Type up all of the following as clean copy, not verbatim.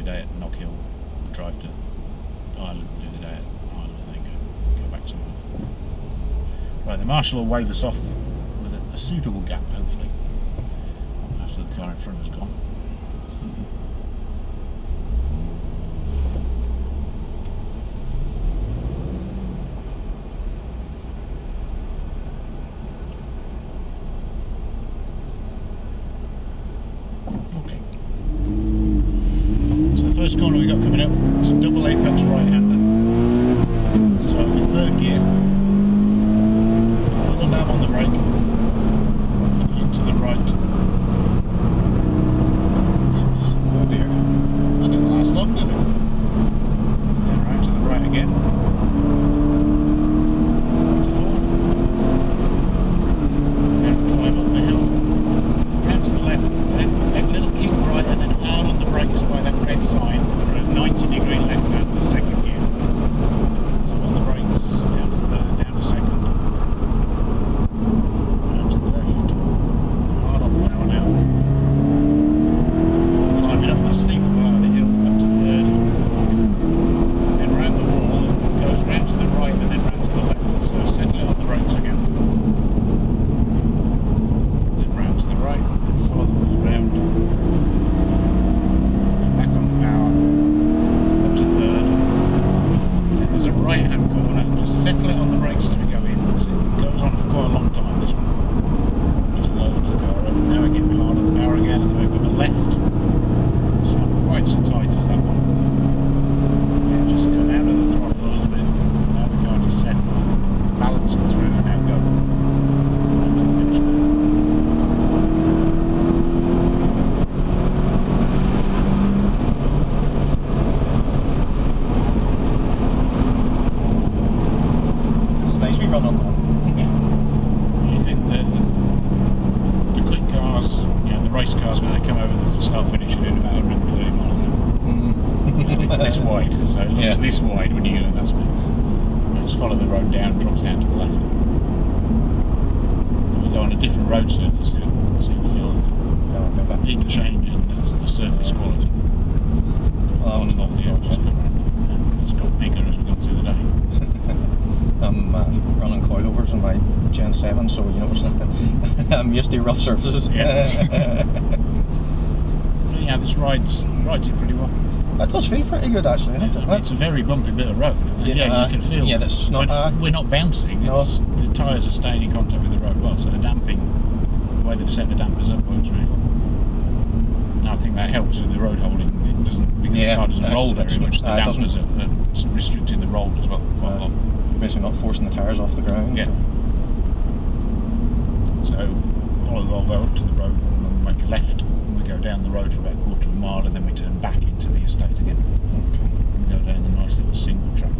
day at Knock Hill, drive to Ireland, do the day at Ireland, and then go back to Ireland. Right, the marshal will wave us off with a suitable gap, hopefully, after the car in front has gone. Okay. So the first corner we got coming up, it's a double apex right-hander. So in third gear, put the lab on the brake, into the right. Oh dear, that didn't last long, did it? Then round to the right again. To fourth. Then climb up the hill, round to the left, then a little kick right and then hard on the brakes by that red sign for a 90-degree left out of the second gear. So on the brakes, down to third, down to second. Round to the left, hard on the power now. Climbing up the steep part of the hill, up to third. Then round the wall, goes round to the right and then round to the left. So settle it on the brakes again. Then round to the right, follow the wall round. Back on the power, up to third. Then there's a right hand corner, just settle it on the brakes as we go in, because it goes on for quite a long time, this one. Just loads the car up. Now again, hard on the power again, and then we've got the left. It's not quite so tight as that one. Yeah, just come out of the throttle a little bit. Allow the car to set, balance it through, and now go. Up to the finish line. It's a nice wee run on that. You think that the quick cars, you know, the race cars, when they come over the start finish, are doing about 130 miles an hour. It's this wide, so it looks this wide when you get at that speed. You just follow the road down, drops down to the left. When you go on a different road surface, you'll feel a big change in the surface quality. It's got bigger as we've gone through the day. I'm running coilovers on my Gen 7, so you know I'm used to rough surfaces. Yeah. Yeah, this rides it pretty well. It does feel pretty good actually. I mean, it's a very bumpy bit of road. You can feel. Yeah, it's not. We're not bouncing. No. The tyres are staying in contact with the road well, so the damping, the way they've set the dampers up, works really well. I think that helps with the road holding. It doesn't, because the car doesn't roll very much. The dampers are restricting the roll as well quite a lot. Basically, not forcing the tyres off the ground. Yeah. So follow the Volvo up to the road and make a left. We go down the road for about a quarter of a mile, and then we turn back into the estate again. Okay. And go down the nice little single track.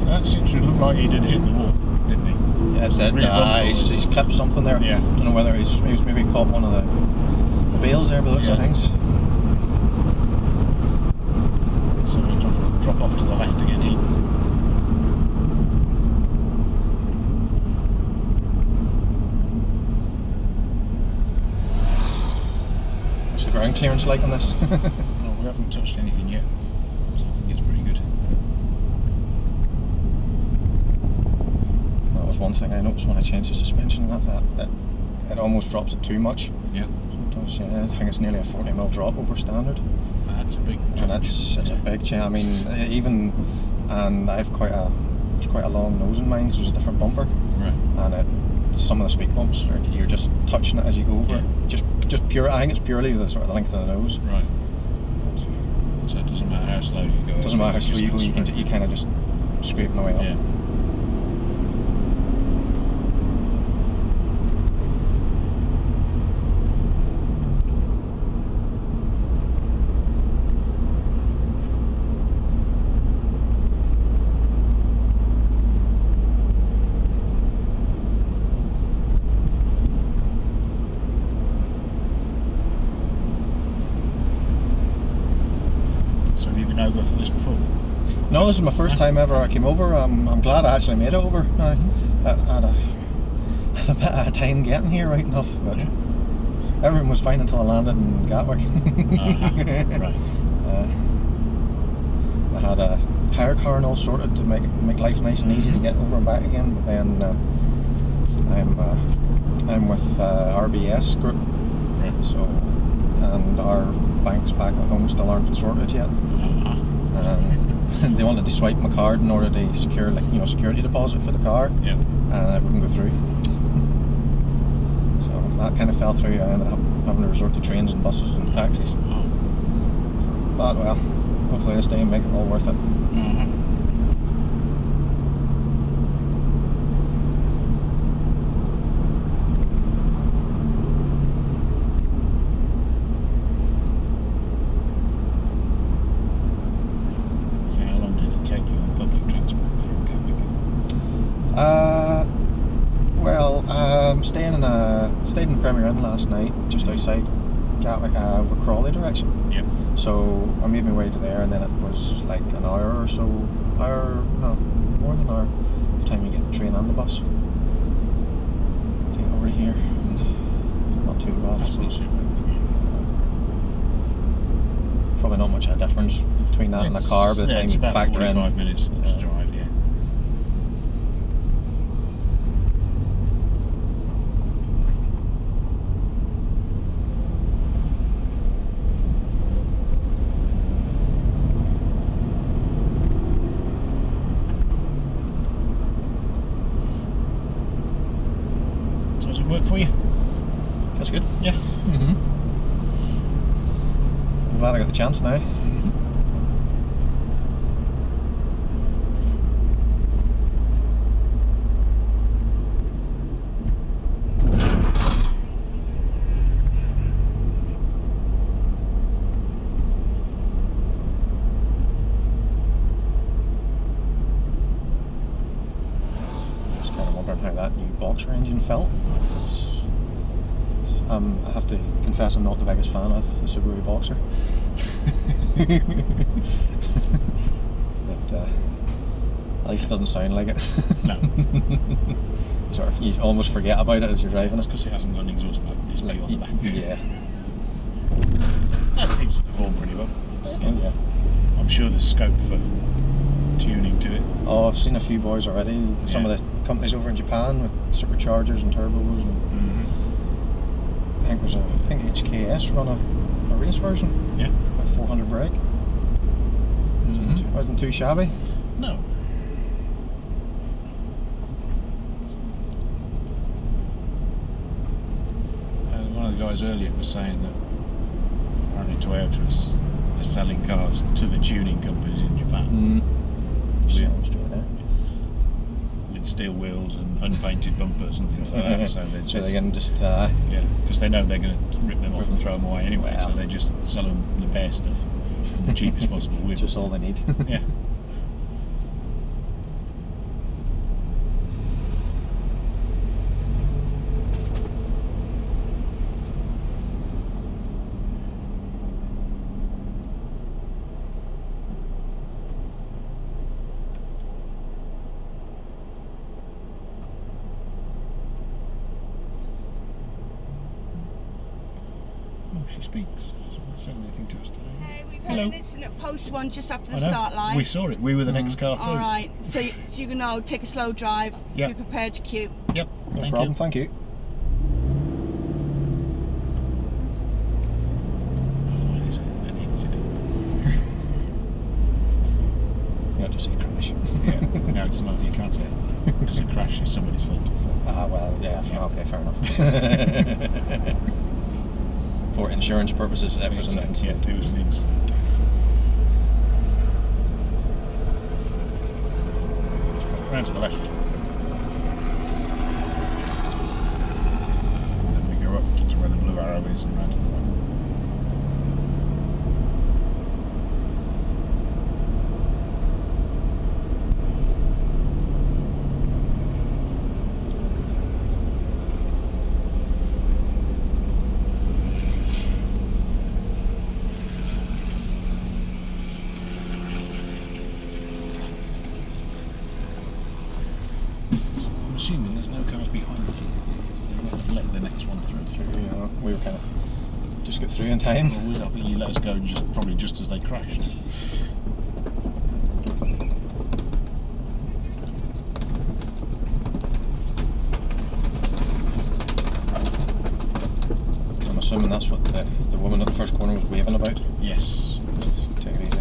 So that Citroen looked like he did hit the wall, didn't he? Yeah, he's clipped something there. Yeah. Don't know whether he's maybe caught one of the bales there, by the looks of things. So we'll drop off to the left again here. What's the ground clearance like on this? Well, we haven't touched anything yet, so I think it's pretty good. That was one thing I noticed when I changed the suspension, that it almost drops it too much. Yeah. Sometimes, yeah, I think it's nearly a 40mm drop over standard. That's a big change. And it's a big change. I mean, and I've there's quite a long nose in mine because there's a different bumper. Right. And some of the speed bumps, you're just touching it as you go over it. Just pure. I think it's purely the sort of the length of the nose. Right. So it doesn't matter how slow you go. It doesn't matter how slow you go. You kind of just scrape my way up. Yeah. So have you been over for this before? No, this is my first time ever I came over. I'm glad I actually made it over. I had a bit of time getting here, right enough, but everything was fine until I landed in Gatwick. Right. I had a hire car and all sorted to make life nice and easy to get over and back again, but then I'm with RBS Group, Right. so, and our banks back at home still aren't sorted yet. And they wanted to swipe my card in order to secure, like, security deposit for the car, Yeah. and it wouldn't go through. So that kind of fell through. I ended up having to resort to trains and buses and taxis. Oh. But well, hopefully this day will make it all worth it. So how long did it take you on public transport from Gatwick? Stayed in Premier Inn last night, just outside Gatwick, over Crawley direction. Yeah. So I made my way to there, and then it was like an hour or so, more than an hour, by the time you get the train and the bus. Take over here, not too bad. That's not super. Probably not much of a difference between that and a car by the time it's you about factor in. 45 minutes to drive, yeah. So does it work for you? That's good. Yeah. I'm glad I got the chance now. Just kind of wondering how that new Boxer engine felt. I have to confess I'm not the biggest fan of the Subaru Boxer. But at least it doesn't sound like it. No. You almost forget about it as you're driving it. Because it hasn't got an exhaust display on the back. Yeah. That seems to perform pretty well. Yeah. I'm sure there's scope for tuning to it. Oh, I've seen a few boys already. Some of the companies over in Japan with superchargers and turbos. And I think HKS run a race version. Yeah. With 400 brake. Wasn't too shabby. No. One of the guys earlier was saying that apparently Toyota is selling cars to the tuning companies in Japan. Sounds straight there. With steel wheels and unpainted bumpers and things like that. So they can just yeah, because they know they're going to rip them off and throw them away anyway. Well. So they just sell them the best stuff, the cheapest possible wheel. Just all they need. Yeah. She speaks. Said anything to us today. Hey, we've had Hello. an incident post one just after the I know. start line. We saw it. We were the next car through. Alright, so you can now take a slow drive, Yeah. be prepared to queue. Yep. No Thank problem, you. thank you. Why is it an incident? Yeah, just say crash. Yeah. No, it's not. You can't say that. Because a crash is somebody's fault. Well, yeah, okay, fair enough. For insurance purposes, it was an Yeah, incident. there was an incident. Round to the left. Then we go up to where the blue arrow is and round to the right. assuming there's no cars behind us. They might have let the next one through. You know, we were kind of just got through in time. Well, I think you let us go probably just as they crashed. I'm assuming that's what the woman at the first corner was waving about. Yes. Just take it easy.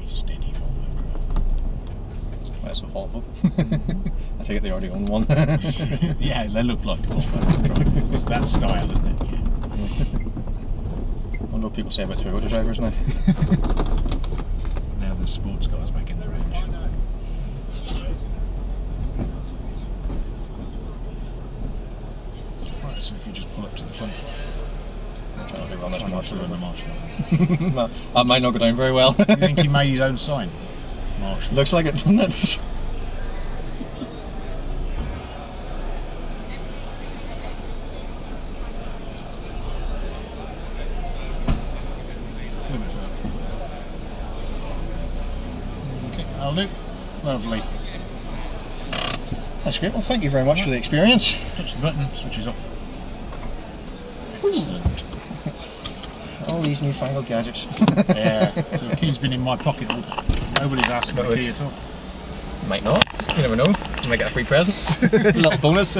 Steady Volvo That's a Volvo. I take it they already own one. drive. Yeah, they look like a Volvo drive. It's that style, isn't it? Yeah. I wonder what people say about Toyota drivers now. Now the sports cars making their range. Right, so if you just pull up to the front. I'm trying to run this Try not to marshal. run the marshal. Well, that might not go down very well. You think he made his own sign? Marshal. Looks like it, doesn't it? Okay, I'll do. Lovely. That's great. Well, thank you very much for the experience. Touch the button, switches off. Excellent. All these newfangled gadgets. Yeah, so the key's been in my pocket. Nobody's asked for the key at all. Might not. You never know. You might get a free present. A little bonus.